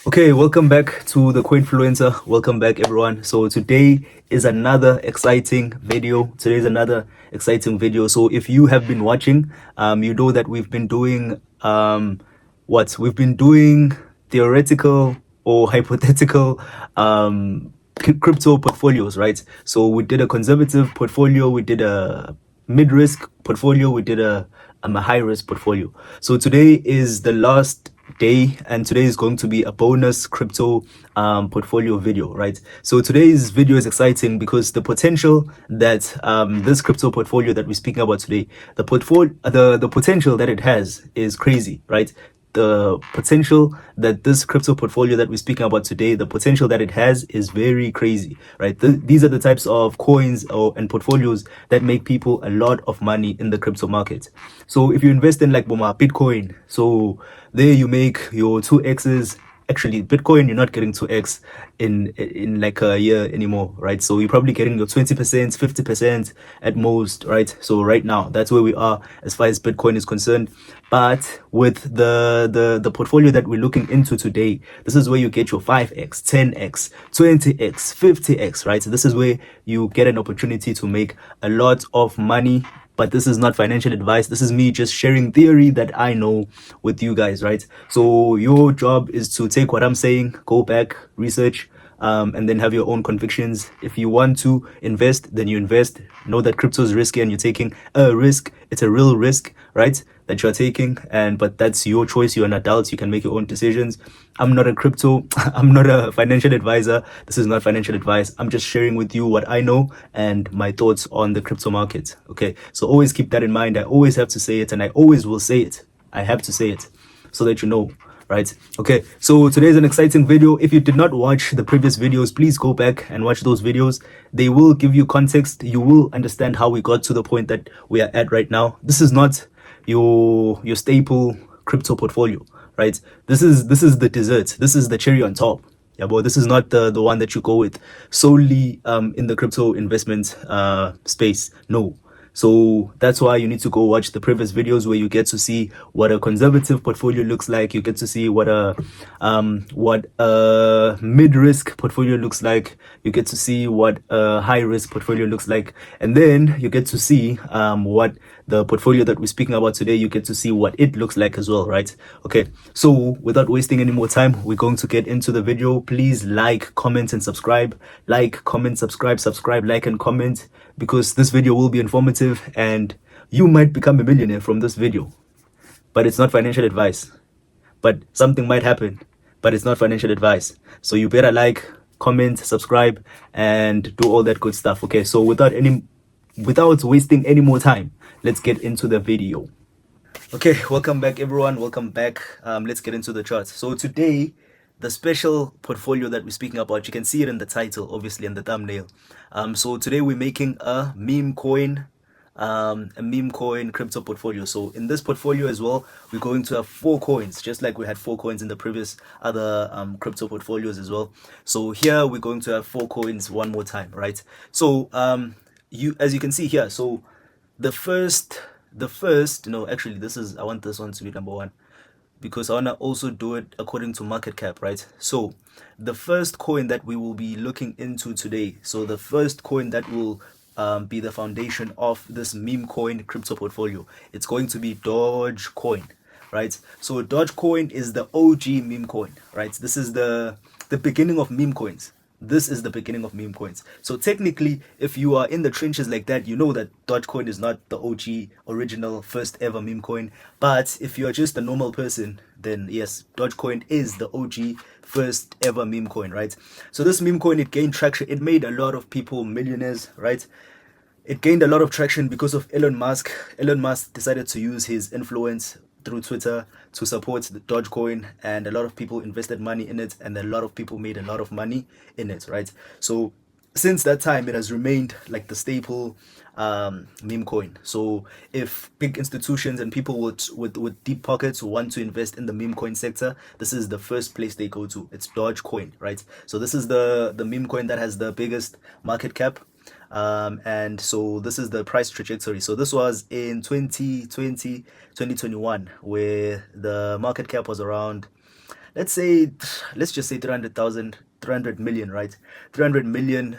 Okay, welcome back to the Coinfluencer. Welcome back, everyone. So today is another exciting video. So if you have been watching, you know that we've been doing we've been doing theoretical or hypothetical crypto portfolios, right? So we did a conservative portfolio, we did a mid-risk portfolio, we did a high-risk portfolio. So today is the last day, and today is going to be a bonus crypto portfolio video, right? So today's video is exciting because the potential that this crypto portfolio that we're speaking about today, the potential that it has is crazy, right? The potential that this crypto portfolio that we're speaking about today, the potential that it has is very crazy, right? These are the types of coins and portfolios that make people a lot of money in the crypto market. So if you invest in like Bitcoin, so there you make your 2x's. Actually, Bitcoin, you're not getting 2x in like a year anymore, right? So you're probably getting your 20%, 50% at most, right? So right now, that's where we are as far as Bitcoin is concerned. But with the portfolio that we're looking into today, this is where you get your 5x, 10x, 20x, 50x, right? So this is where you get an opportunity to make a lot of money. But this is not financial advice. This is me just sharing theory that I know with you guys, right? So your job is to take what I'm saying, go back, research, and then have your own convictions. If you want to invest, then you invest. Know that crypto is risky and you're taking a risk. It's a real risk, right? That you're taking, but that's your choice. You're an adult, you can make your own decisions. I'm not a crypto I'm not a financial advisor. This is not financial advice. I'm just sharing with you what I know and my thoughts on the crypto market. Okay, so always keep that in mind. I always have to say it, and I always will say it. I have to say it so that you know, right? Okay, so today's an exciting video. If you did not watch the previous videos, please go back and watch those videos. They will give you context. You will understand how we got to the point that we are at right now. This is not your staple crypto portfolio, right? This is the dessert. This is the cherry on top. Yeah, but this is not the one that you go with solely in the crypto investment space. No. So that's why you need to go watch the previous videos where you get to see what a conservative portfolio looks like. You get to see what a mid-risk portfolio looks like. You get to see what a high-risk portfolio looks like, and then you get to see what the portfolio that we're speaking about today, you get to see what it looks like as well, right? Okay, so without wasting any more time, we're going to get into the video. Please like, comment, and subscribe. Like, comment, subscribe, like, and comment, because this video will be informative and you might become a millionaire from this video. But it's not financial advice. But something might happen, but it's not financial advice. So you better like, comment, subscribe, and do all that good stuff. Okay, so without wasting any more time, let's get into the video. Okay, welcome back, everyone. Welcome back. Let's get into the charts. So today, the special portfolio that we're speaking about, you can see it in the title, obviously, in the thumbnail. So today we're making a meme coin crypto portfolio. So in this portfolio as well, we're going to have 4 coins, just like we had 4 coins in the previous other crypto portfolios as well. So here we're going to have 4 coins one more time, right? So as you can see here, so the first no, actually, I want this one to be number 1, because I want to also do it according to market cap, right? So the first coin that we will be looking into today, so the first coin that will be the foundation of this meme coin crypto portfolio, it's going to be Dogecoin, right? So Dogecoin is the OG meme coin, right? This is the beginning of meme coins. This is the beginning of meme coins. So technically, if you are in the trenches like that, you know that Dogecoin is not the OG, original, first ever meme coin. But if you are just a normal person, then yes, Dogecoin is the OG, first ever meme coin, right? So this meme coin, it gained traction. It made a lot of people millionaires, right? It gained a lot of traction because of Elon Musk. Elon Musk decided to use his influence through Twitter to support the Dogecoin, and a lot of people invested money in it, and a lot of people made a lot of money in it, right? So since that time, it has remained like the staple meme coin. So if big institutions and people with deep pockets want to invest in the meme coin sector, this is the first place they go to. It's Dogecoin, right? So this is the meme coin that has the biggest market cap. And so this is the price trajectory. So this was in 2021, where the market cap was around, let's just say 300,000, 300 million, right? 300 million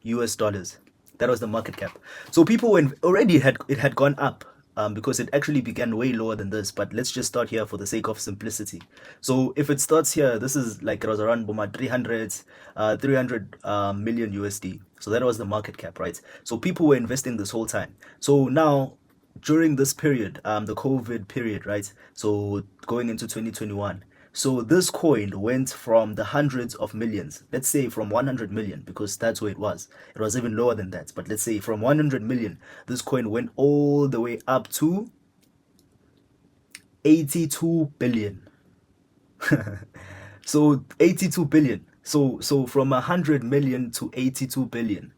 US dollars. That was the market cap. So people, when already it had gone up, because it actually began way lower than this. But let's just start here for the sake of simplicity. So if it starts here, this is like it was around 300 million USD. So that was the market cap, right? So people were investing this whole time. So now during this period, the COVID period, right? So going into 2021. So this coin went from the hundreds of millions, let's say from 100 million, because that's where it was. It was even lower than that. But let's say from 100 million, this coin went all the way up to 82 billion. So 82 billion. So from 100 million to 82 billion.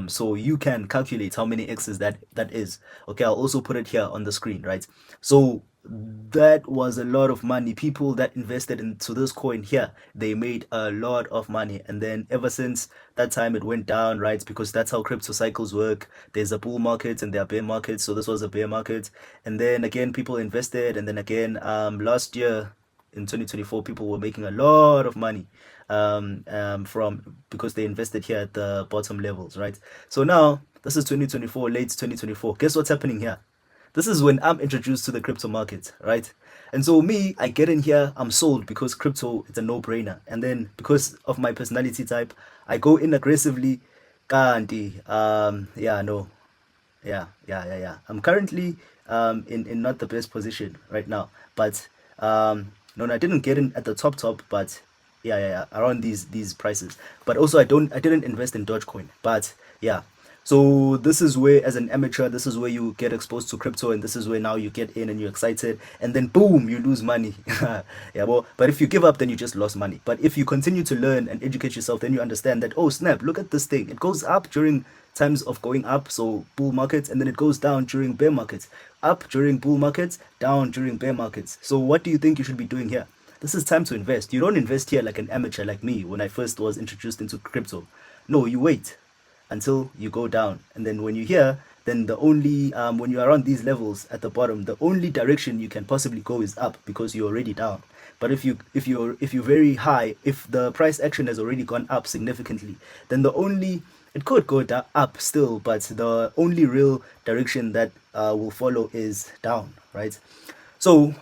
So you can calculate how many x's that is. Okay, I'll also put it here on the screen, right? So that was a lot of money. People that invested into this coin here, they made a lot of money. And then ever since that time, it went down, right? Because that's how crypto cycles work. There's a bull market and there are bear markets. So this was a bear market. And then again, people invested. And then again, last year, in 2024, people were making a lot of money from because they invested here at the bottom levels, right? So now this is 2024, late 2024. Guess what's happening here? This is when I'm introduced to the crypto market, right? And so me, I get in here, I'm sold because crypto is a no-brainer. And then because of my personality type, I go in aggressively. Kanti, yeah, no, yeah. I'm currently in not the best position right now, but no, I didn't get in at the top, but yeah, around these prices. But also I didn't invest in Dogecoin, but yeah. So this is where, as an amateur, this is where you get exposed to crypto, and this is where now you get in and you're excited, and then boom, you lose money. Yeah, well, but if you give up, then you just lost money. But if you continue to learn and educate yourself, then you understand that, oh snap, look at this thing. It goes up during times of going up, so bull markets, and then it goes down during bear markets. Up during bull markets, down during bear markets. So what do you think you should be doing here? This is time to invest. You don't invest here like an amateur like me when I first was introduced into crypto. No, you wait until you go down, and then when you hear, then the only when you're around these levels at the bottom, the only direction you can possibly go is up because you're already down. But if you're very high, if the price action has already gone up significantly, then it could go up still, but the only real direction that will follow is down, right? So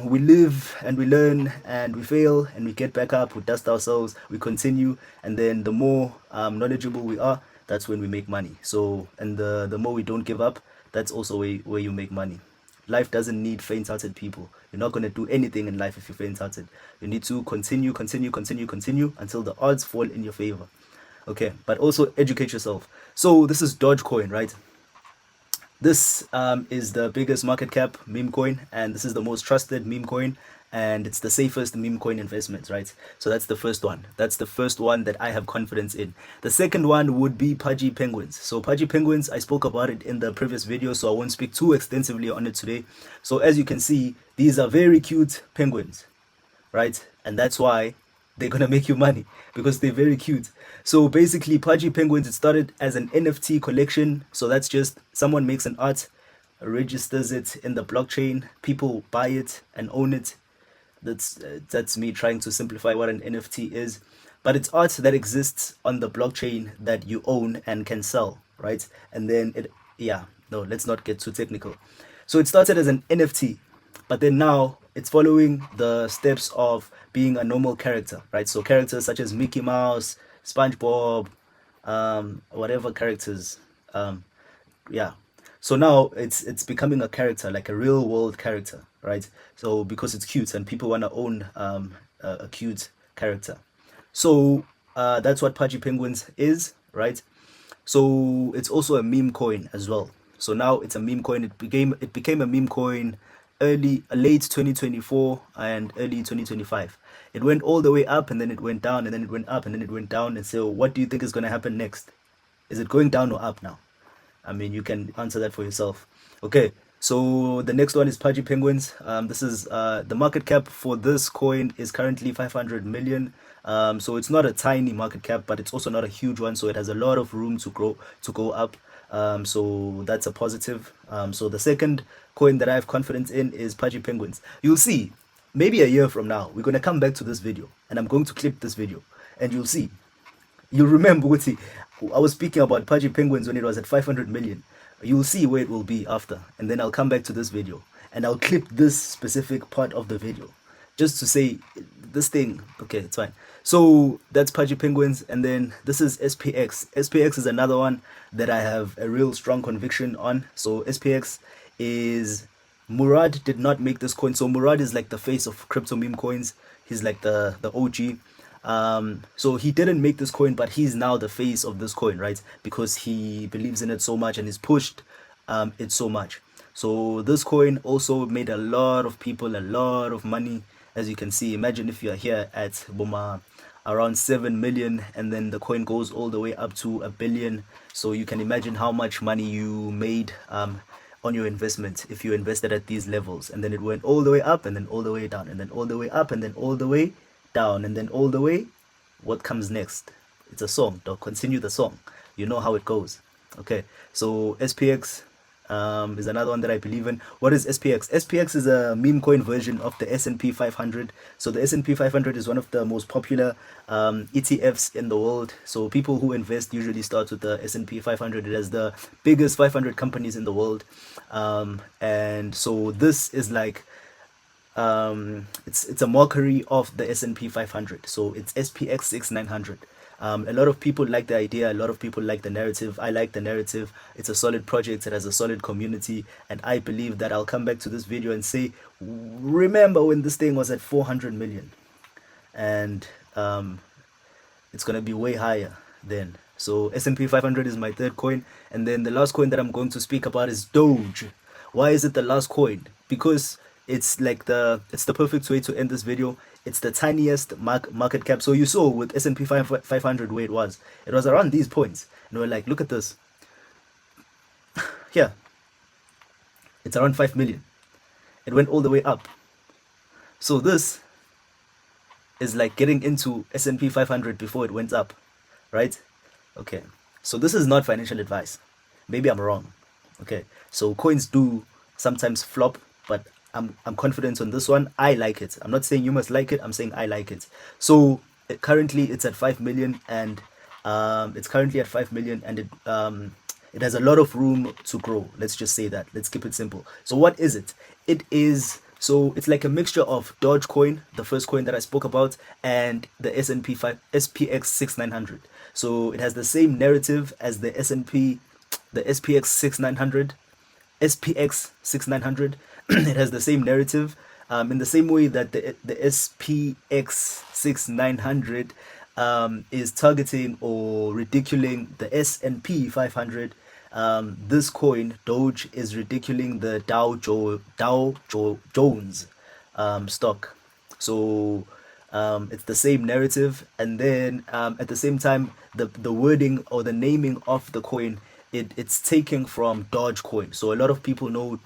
we live and we learn and we fail and we get back up, we dust ourselves, we continue, and then the more knowledgeable we are, that's when we make money. So, and the more we don't give up, that's also where you make money. Life doesn't need faint-hearted people. You're not going to do anything in life if you're faint-hearted. You need to continue until the odds fall in your favor. Okay, but also educate yourself. So this is Dogecoin, right? This is the biggest market cap meme coin, and this is the most trusted meme coin, and it's the safest meme coin investment, right? So that's the first one. That's the first one that I have confidence in. The second one would be Pudgy penguins. So Pudgy penguins, I spoke about it in the previous video, so I won't speak too extensively on it today. So as you can see, these are very cute penguins, right? And that's why they're gonna make you money, because they're very cute. So basically, Pudgy penguins, it started as an NFT collection. So that's just someone makes an art, registers it in the blockchain, people buy it and own it. That's me trying to simplify what an NFT is. But it's art that exists on the blockchain that you own and can sell, right? And then let's not get too technical. So it started as an NFT, but then now it's following the steps of being a normal character, right? So characters such as Mickey Mouse, SpongeBob, whatever characters, yeah. So now it's becoming a character, like a real world character, right? So because it's cute and people want to own a cute character. So that's what Pudgy penguins is, right? So it's also a meme coin as well. So now it's a meme coin. It became a meme coin late 2024 and early 2025. It went all the way up and then it went down and then it went up and then it went down. And so what do you think is going to happen next? Is it going down or up now? I mean, you can answer that for yourself. Okay, so the next one is Pudgy penguins. This is the market cap for this coin is currently 500 million. So it's not a tiny market cap, but it's also not a huge one. So it has a lot of room to go up. So that's a positive. So the second coin that I have confidence in is Pudgy penguins. You'll see maybe a year from now, we're going to come back to this video and I'm going to clip this video and you'll see. You'll remember, Uti, I was speaking about Pudgy Penguins when it was at 500 million. You'll see where it will be after. And then I'll come back to this video and I'll clip this specific part of the video just to say this thing. Okay, it's fine. So that's Pudgy Penguins. And then this is SPX. SPX is another one that I have a real strong conviction on. So SPX is... Murad did not make this coin. So Murad is like the face of crypto meme coins. He's like the OG. So he didn't make this coin, but he's now the face of this coin, right? Because he believes in it so much and he's pushed it so much. So this coin also made a lot of people a lot of money, as you can see. Imagine if you are here at Boma around 7 million and then the coin goes all the way up to 1 billion. So you can imagine how much money you made on your investment if you invested at these levels, and then it went all the way up and then all the way down and then all the way up and then all the way down and then all the way. What comes next? It's a song. Don't continue the song. You know how it goes. Okay, so SPX is another one that I believe in. What is SPX? SPX is a meme coin version of the S&P 500. So the S&P 500 is one of the most popular ETFs in the world. So people who invest usually start with the S&P 500. It has the biggest 500 companies in the world. And so this is like it's a mockery of the S&P 500. So it's SPX 6900. A lot of people like the idea, a lot of people like the narrative. I like the narrative. It's a solid project, it has a solid community, and I believe that I'll come back to this video and say, remember when this thing was at 400 million? And it's gonna be way higher then. So S&P 500 is my third coin, and then the last coin that I'm going to speak about is Doge. Why is it the last coin? Because it's like it's the perfect way to end this video. It's the tiniest market cap. So you saw with S&P 500 where it was around these points, and we're like, look at this here, it's around 5 million. It went all the way up. So this is like getting into S&P 500 before it went up, right? Okay, so this is not financial advice. Maybe I'm wrong. Okay, so coins do sometimes flop, but I'm confident on this one. I like it. I'm not saying you must like it. I'm saying I like it. So currently it's at 5 million, and it's currently at 5 million, and it has a lot of room to grow. Let's just say that. Let's keep it simple. So what is it? So it's like a mixture of Dogecoin, the first coin that I spoke about, and the SPX 6900. So it has the same narrative as the SPX 6900. SPX 6900. It has the same narrative, in the same way that the SPX 6900 is targeting or ridiculing the S&P 500. This coin, Doge, is ridiculing the Dow Jones stock. So it's the same narrative, and then at the same time, the wording or the naming of the coin, it's taking from Dogecoin. So a lot of people know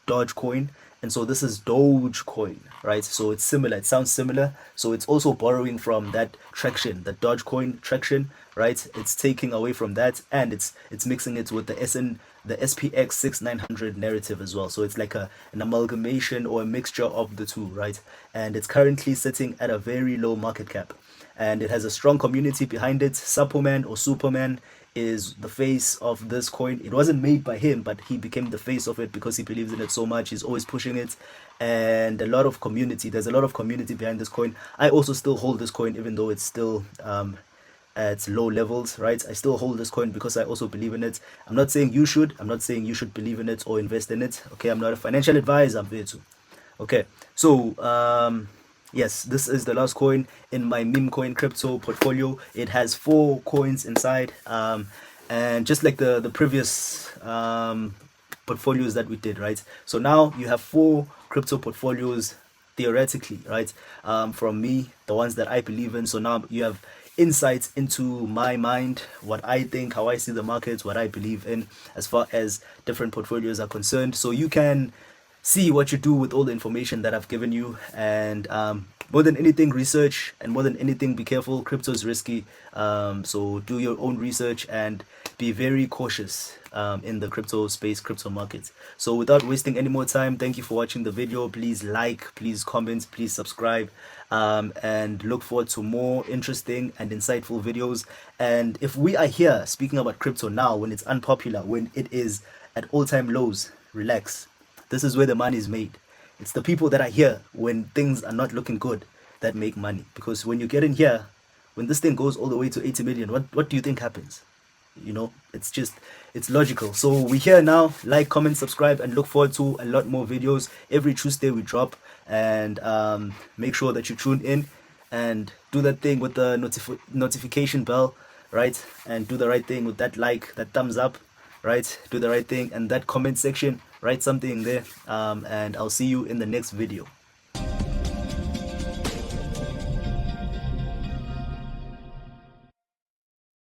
Dogecoin, and so this is Dogecoin, right? So it's similar, it sounds similar. So it's also borrowing from that traction, the Dogecoin traction, right? It's taking away from that, and it's mixing it with the SPX 6900 narrative as well. So it's like an amalgamation or a mixture of the two, right? And it's currently sitting at a very low market cap, and it has a strong community behind it. Superman or Superman is the face of this coin. It wasn't made by him, but he became the face of it because he believes in it so much. He's always pushing it, and there's a lot of community behind this coin. I also still hold this coin, even though it's still at low levels, right? I still hold this coin because I also believe in it. I'm not saying you should believe in it or invest in it. Okay, I'm not a financial advisor, I'm there too. Okay, so yes, this is the last coin in my meme coin crypto portfolio. It has 4 coins inside, and just like the previous portfolios that we did, right? So now you have 4 crypto portfolios theoretically, right? From me, the ones that I believe in. So now you have insights into my mind, what I think, how I see the markets, what I believe in as far as different portfolios are concerned. So you can see what you do with all the information that I've given you. And more than anything, research, and more than anything, be careful. Crypto is risky, so do your own research and be very cautious in the crypto space, crypto markets. So without wasting any more time, thank you for watching the video. Please like, please comment, please subscribe, and look forward to more interesting and insightful videos. And if we are here speaking about crypto now, when it's unpopular, when it is at all-time lows, relax. This is where the money is made. It's the people that are here when things are not looking good that make money. Because when you get in here, when this thing goes all the way to 80 million, what do you think happens? You know, it's logical. So we're here now. Like, comment, subscribe, and look forward to a lot more videos. Every Tuesday we drop, and make sure that you tune in and do that thing with the notification bell, right? And do the right thing with that like, that thumbs up, right? Do the right thing, and that comment section, write something there, and I'll see you in the next video.